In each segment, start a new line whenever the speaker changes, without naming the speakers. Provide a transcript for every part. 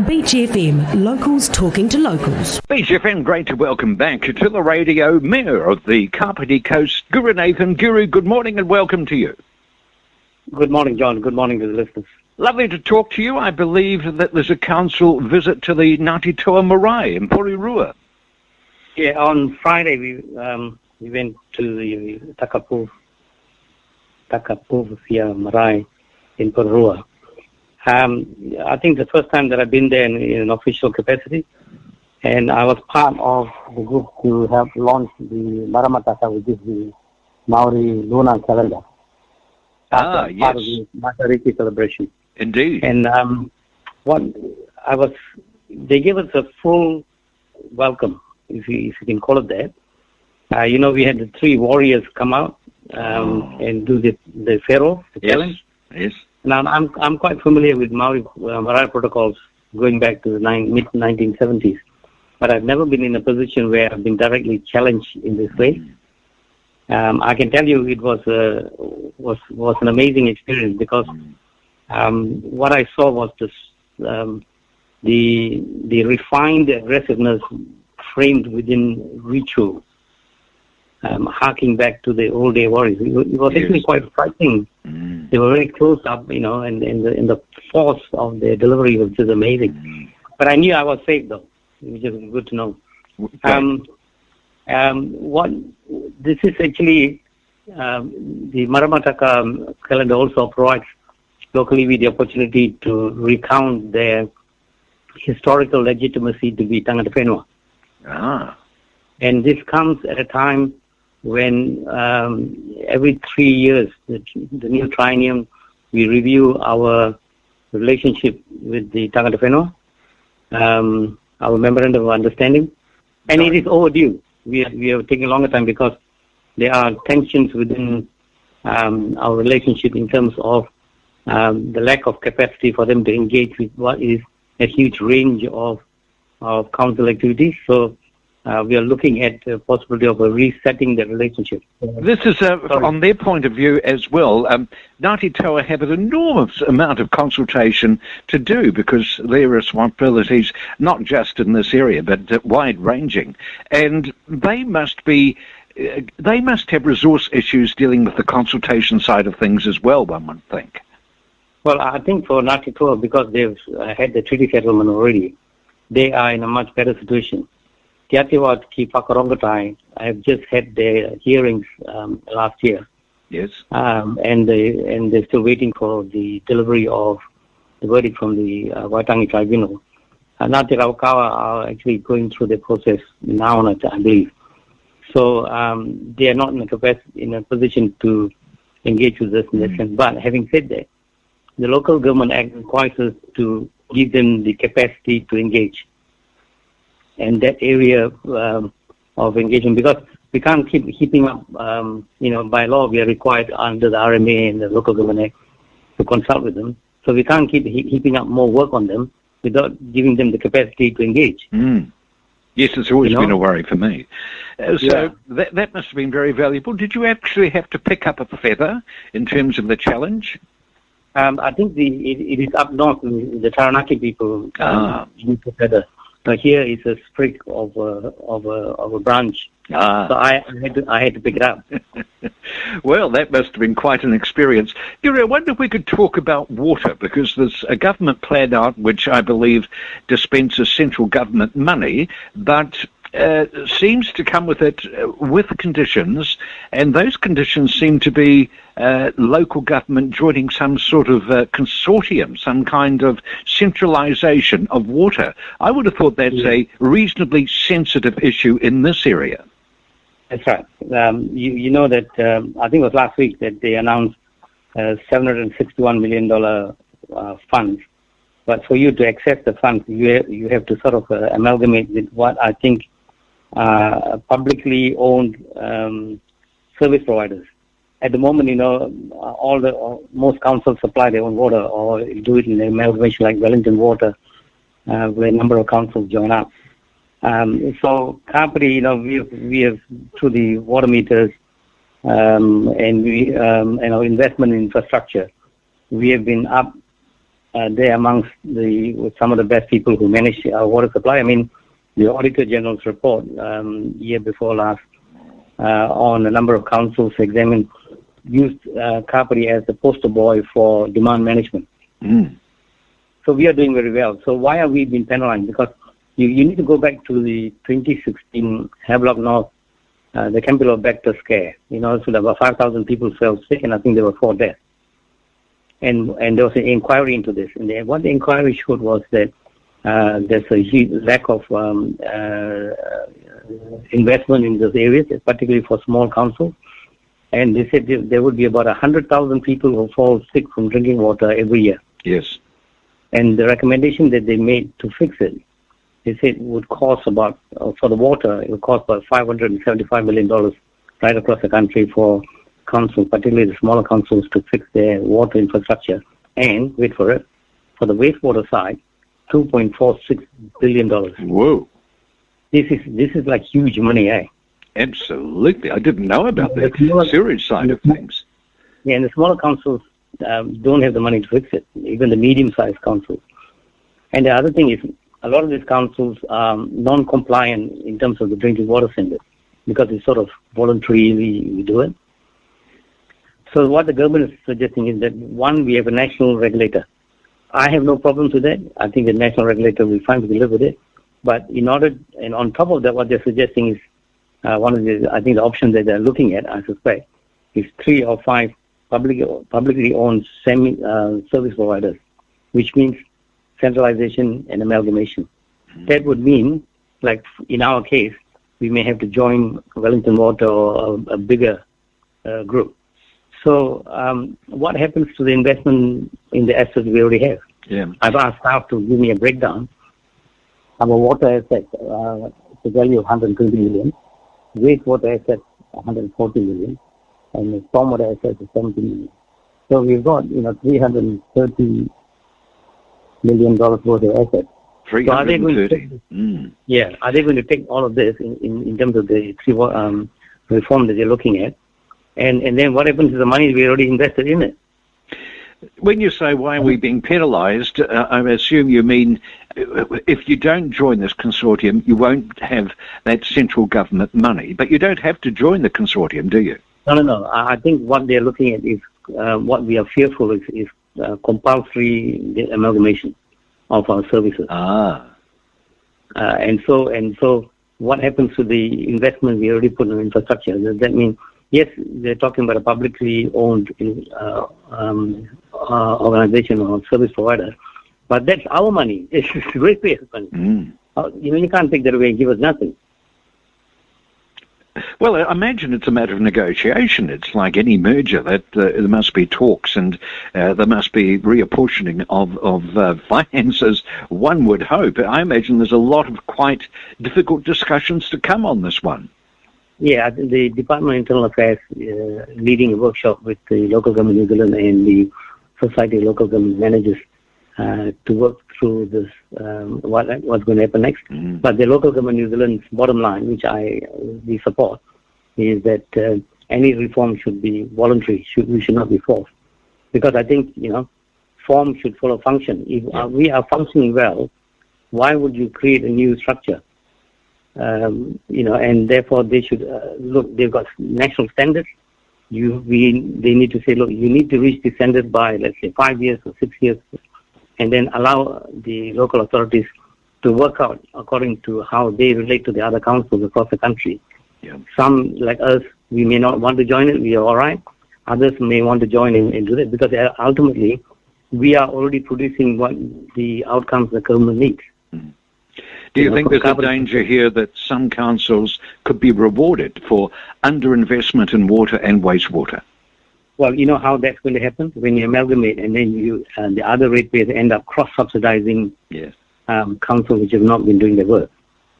Beach FM, locals talking to locals.
Beach FM, great to welcome back to the radio Mayor of the Kapiti Coast, Gurunathan. Guru, good morning and welcome to you.
Good morning, John. Good morning to the listeners.
Lovely to talk to you. I believe that there's a council visit to the Ngati Toa Marae in Porirua.
Yeah, on Friday we went to the Toa Marae in Porirua. I think the first time that I've been there in an official capacity, and I was part of the group to help launch the Maramataka, which is the Maori lunar calendar.
Yes.
Part of the Matariki celebration.
Indeed.
And they gave us a full welcome, if you can call it that. We had the three warriors come out and do the pharaoh, the challenge.
Yes.
Now, I'm quite familiar with Maori Marae protocols going back to the mid-1970s, but I've never been in a position where I've been directly challenged in this way. I can tell you it was an amazing experience because what I saw was this the refined aggressiveness framed within ritual, harking back to the old day warriors. It was actually quite frightening. They were very close up, and the force of their delivery was just amazing. But I knew I was safe, though, which is good to know. This is actually the Maramataka calendar also provides locally with the opportunity to recount their historical legitimacy to be tangata whenua. And this comes at a time when every 3 years, the new triennium, we review our relationship with the tangata whenua, our memorandum of understanding, and it is overdue. We are taking a longer time because there are tensions within our relationship in terms of the lack of capacity for them to engage with what is a huge range of council activities. So we are looking at the possibility of resetting the relationship.
This is on their point of view as well. Ngati Toa have an enormous amount of consultation to do because their responsibilities, not just in this area, but wide-ranging. And they must have resource issues dealing with the consultation side of things as well, one would think.
Well, I think for Ngati Toa, because they've had the treaty settlement already, they are in a much better situation. Tiatiwa Ki Whakarongotai, I have just had their hearings last year.
Yes.
And they're still waiting for the delivery of the verdict from the Waitangi Tribunal. Ngati Raukawa are actually going through the process now, I believe. So they are not in a position to engage with this in that sense. But having said that, the Local Government Act requires us to give them the capacity to engage. And that area of engagement, because we can't keep heaping up, by law we are required under the RMA and the Local Government Act to consult with them. So we can't keep heaping up more work on them without giving them the capacity to engage.
Yes, it's always been a worry for me. That must have been very valuable. Did you actually have to pick up a feather in terms of the challenge?
I think it is up north, the Taranaki people use the feather. But here is a sprig of a branch. So I had to pick it up.
Well, that must have been quite an experience. Guru, I wonder if we could talk about water, because there's a government plan out which I believe dispenses central government money, but seems to come with it with conditions, and those conditions seem to be local government joining some sort of consortium, some kind of centralisation of water. I would have thought that's a reasonably sensitive issue in this area.
That's right. You know that I think it was last week that they announced $761 million funds. But for you to access the funds, you have to sort of amalgamate with what I think publicly owned service providers. At the moment, most councils supply their own water or do it in an amalgamation like Wellington Water, where a number of councils join up. So Kapiti, we have through the water meters and we and our investment in infrastructure, we have been up they're amongst some of the best people who manage our water supply. I mean, the Auditor General's report year before last on a number of councils examined used Kapiti as the poster boy for demand management. So we are doing very well. So why are we being penalized? Because you need to go back to the 2016 Havelock North, the Campylobacter scare. So there were 5,000 people fell sick, and I think there were 4 deaths. And there was an inquiry into this. And what the inquiry showed was that there's a huge lack of investment in those areas, particularly for small councils. And they said there would be about 100,000 people who fall sick from drinking water every year.
Yes.
And the recommendation that they made to fix it, they said it would cost about, for the water, it would cost about $575 million right across the country for councils, particularly the smaller councils, to fix their water infrastructure. And, wait for it, for the wastewater side, $2.46 billion.
Whoa.
This is like huge money, eh?
Absolutely. I didn't know about the sewage side of things.
Yeah, and the smaller councils don't have the money to fix it, even the medium-sized councils. And the other thing is, a lot of these councils are non-compliant in terms of the drinking water standards because it's sort of voluntarily we do it. So what the government is suggesting is that, one, we have a national regulator. I have no problems with that. I think the national regulator will find we live with it. But and on top of that, what they're suggesting is one of the, I think the options that they're looking at, I suspect, is 3 or 5 publicly owned service providers, which means centralization and amalgamation. That would mean, like in our case, we may have to join Wellington Water or a bigger group. So what happens to the investment in the assets we already have?
Yeah.
I've asked staff to give me a breakdown. Our water asset, it's a value of 120 million. Wastewater asset, 140 million. And the stormwater asset is 70 million. So we've got, $330 million worth of assets.
330.
So are they going to take all of this in terms of the reform that they're looking at? And then what happens to the money we already invested in it?
When you say why are we being penalised, I assume you mean if you don't join this consortium, you won't have that central government money. But you don't have to join the consortium, do you?
No. I think what they're looking at is what we are fearful is compulsory amalgamation of our services. And so what happens to the investment we already put in infrastructure? Does that mean, yes, they're talking about a publicly owned organization or service provider, but that's our money. It's ratepayers' money. You can't take that away and give us nothing.
Well, I imagine it's a matter of negotiation. It's like any merger that there must be talks and there must be reapportioning of finances, one would hope. I imagine there's a lot of quite difficult discussions to come on this one.
Yeah, the Department of Internal Affairs leading a workshop with the local government New Zealand and the Society of Local Government Managers to work through this, what's going to happen next. But the local government New Zealand's bottom line, which we support, is that any reform should be voluntary. We should not be forced. Because I think, form should follow function. If we are functioning well, why would you create a new structure? And therefore they should look. They've got national standards. They need to say, look, you need to reach the standard by, let's say, 5 years or 6 years, and then allow the local authorities to work out according to how they relate to the other councils across the country. Yeah. Some, like us, we may not want to join it. We are all right. Others may want to join and do that because ultimately we are already producing what the outcomes the government needs.
Do you think there's a danger here that some councils could be rewarded for underinvestment in water and wastewater?
Well, you know how that's going to happen when you amalgamate, and then the other ratepayers end up cross-subsidizing councils which have not been doing their work.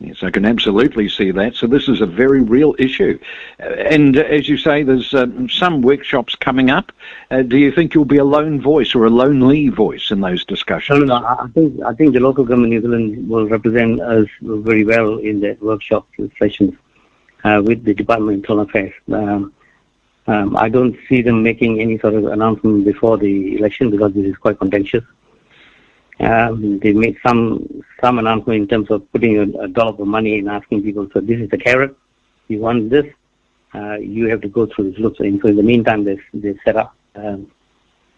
Yes, I can absolutely see that. So this is a very real issue. And as you say, there's some workshops coming up. Do you think you'll be a lone voice or a lonely voice in those discussions?
No. I think the local government New Zealand will represent us very well in that workshop sessions with the Department of Internal Affairs. I don't see them making any sort of announcement before the election because this is quite contentious. They made some announcement in terms of putting a dollop of money and asking people, so this is the carrot, you want this, you have to go through this loops. And so in the meantime, they set up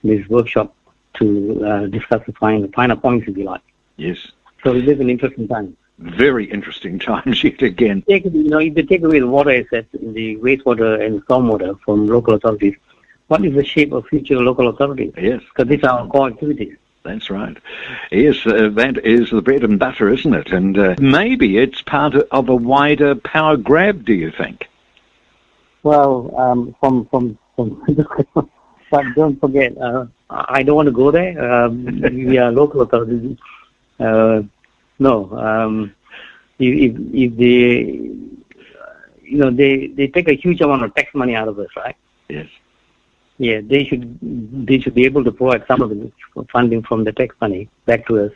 this workshop to discuss the finer points, if you like.
Yes.
So it is an interesting time.
Very interesting times yet again.
If they take away the water assets, the wastewater and stormwater from local authorities, what is the shape of future local authorities?
Yes.
Because these are our core activities.
That's right. Yes, that is the bread and butter, isn't it? And maybe it's part of a wider power grab, do you think?
Well, but don't forget, I don't want to go there. We are local authorities. If they take a huge amount of tax money out of us, right?
Yes.
Yeah, they should be able to provide some of the funding from the tax money back to us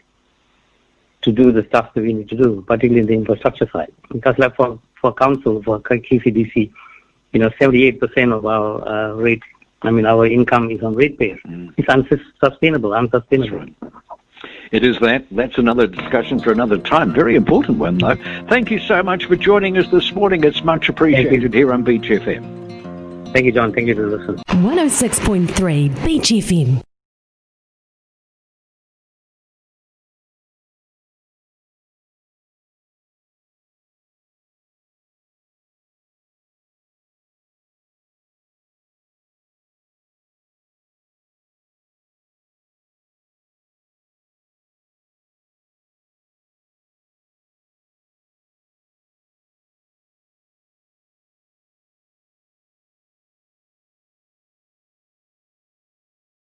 to do the stuff that we need to do, particularly in the infrastructure side. Because like for council, for KCDC, 78% of our our income is on ratepayers. It's unsustainable.
That's right. It is that. That's another discussion for another time. Very important one, though. Thank you so much for joining us this morning. It's much appreciated here on Beach FM.
Thank you, John. Thank you to the listeners.
106.3 Beach FM.